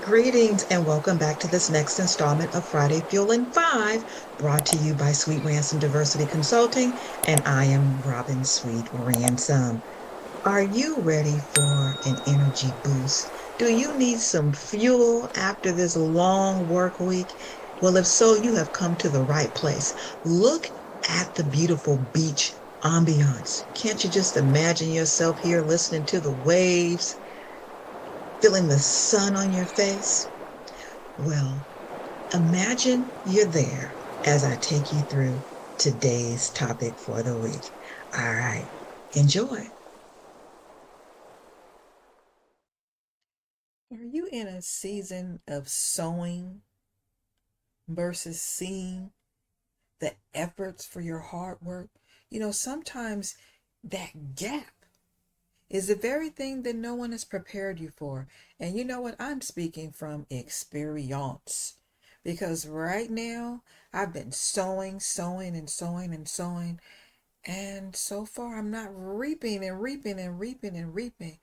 Greetings and welcome back to this next installment of Friday Fueling 5, brought to you by Sweet Ransom Diversity Consulting, and I am Robin Sweet Ransom. Are you ready for an energy boost? Do you need some fuel after this long work week? Well, if so, you have come to the right place. Look at the beautiful beach ambiance. Can't you just imagine yourself here listening to the waves, feeling the sun on your face? Well, imagine you're there as I take you through today's topic for the week. All right, enjoy. Are you in a season of sowing versus seeing the efforts for your hard work? Sometimes that gap is the very thing that no one has prepared you for. And you know what? I'm speaking from experience because right now I've been sowing, sowing, and sowing, and sowing. And so far, I'm not reaping and reaping and reaping and reaping.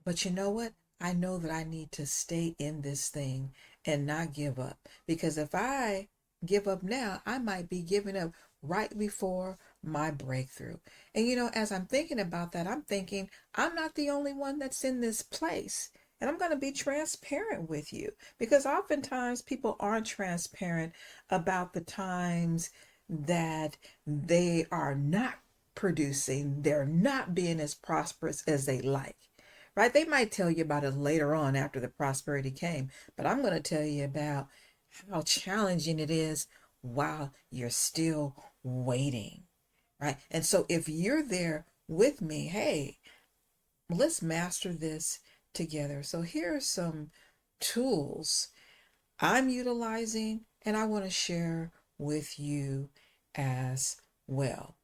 But you know what? I know that I need to stay in this thing and not give up. Because if I give up now, I might be giving up right before my breakthrough. And as I'm thinking about that, I'm thinking I'm not the only one that's in this place. And I'm going to be transparent with you because oftentimes people aren't transparent about the times that they are not producing, they're not being as prosperous as they like, right? They might tell you about it later on after the prosperity came, but I'm going to tell you about how challenging it is while you're still waiting, right? And so if you're there with me, hey, let's master this together. So here are some tools I'm utilizing and I want to share with you as well.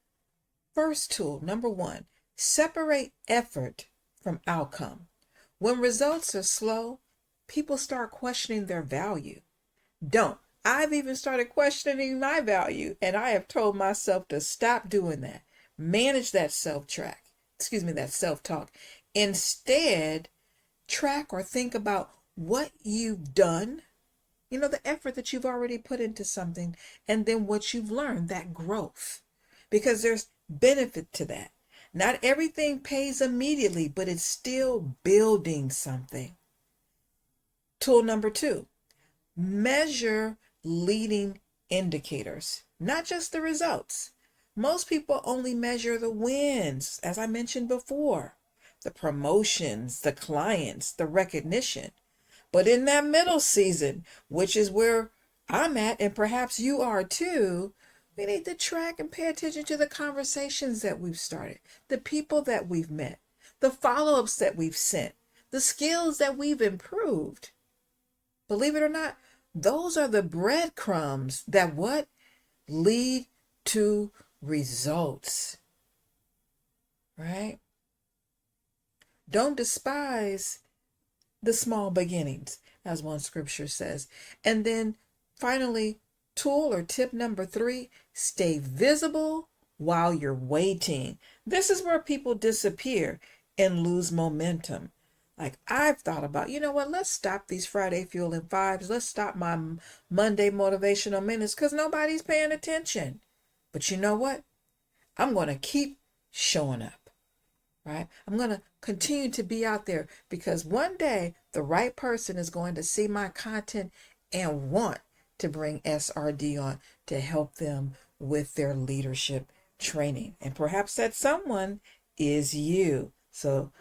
First tool, number one, separate effort from outcome. When results are slow, people start questioning their value. Don't. I've even started questioning my value, and I have told myself to stop doing that. Manage that that self talk. Instead, track or think about what you've done, the effort that you've already put into something, and then what you've learned, that growth. Because there's benefit to that. Not everything pays immediately, but it's still building something. Tool number two, measure leading indicators, not just the results. Most people only measure the wins, as I mentioned before, the promotions, the clients, the recognition. But in that middle season, which is where I'm at, and perhaps you are too, we need to track and pay attention to the conversations that we've started, the people that we've met, the follow ups that we've sent, the skills that we've improved. Believe it or not, those are the breadcrumbs that what? Lead to results, right? Don't despise the small beginnings, as one scripture says. And then finally, tool or tip number three, stay visible while you're waiting. This is where people disappear and lose momentum. Like I've thought about, you know what, let's stop these Friday Fueling Fives. Let's stop my Monday motivational minutes because nobody's paying attention. But you know what? I'm going to keep showing up, right? I'm going to continue to be out there because one day the right person is going to see my content and want to bring SRD on to help them with their leadership training. And perhaps that someone is you. So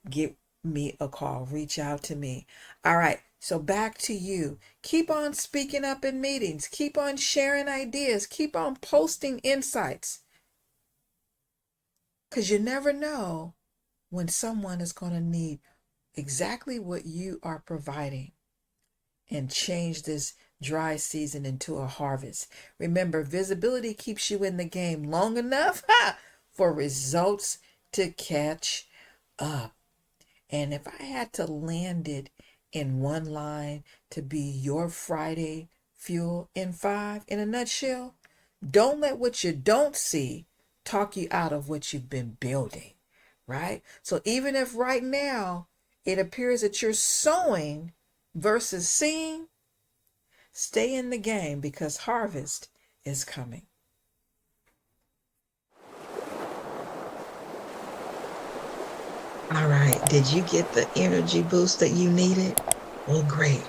give me a call, reach out to me. All right. So back to you. Keep on speaking up in meetings. Keep on sharing ideas. Keep on posting insights. Because you never know when someone is going to need exactly what you are providing and change this dry season into a harvest. Remember, visibility keeps you in the game long enough for results to catch up. And if I had to land it in one line to be your Friday fuel in five in a nutshell, don't let what you don't see talk you out of what you've been building, right? So even if right now it appears that you're sowing, versus seeing, stay in the game because harvest is coming. All right. Did you get the energy boost that you needed? Well, great.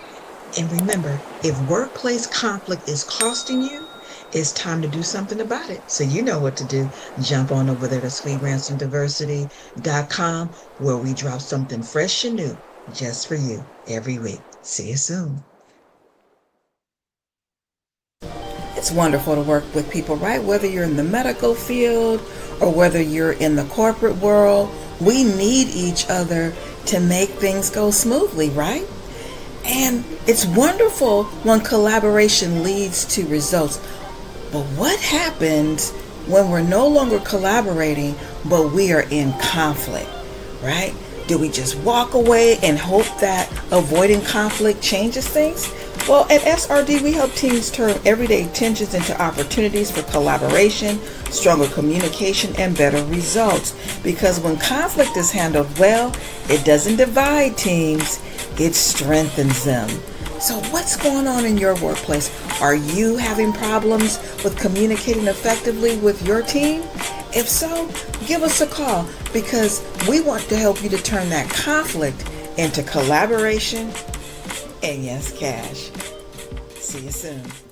And remember, if workplace conflict is costing you, it's time to do something about it. So you know what to do. Jump on over there to sweetransomediversity.com where we drop something fresh and new just for you every week. See you soon. It's wonderful to work with people, right? Whether you're in the medical field or whether you're in the corporate world, we need each other to make things go smoothly, right? And it's wonderful when collaboration leads to results. But what happens when we're no longer collaborating, but we are in conflict, right? Do we just walk away and hope that avoiding conflict changes things? Well, at SRD, we help teams turn everyday tensions into opportunities for collaboration, stronger communication, and better results. Because when conflict is handled well, it doesn't divide teams, it strengthens them. So what's going on in your workplace? Are you having problems with communicating effectively with your team? If so, give us a call because we want to help you to turn that conflict into collaboration and yes, cash. See you soon.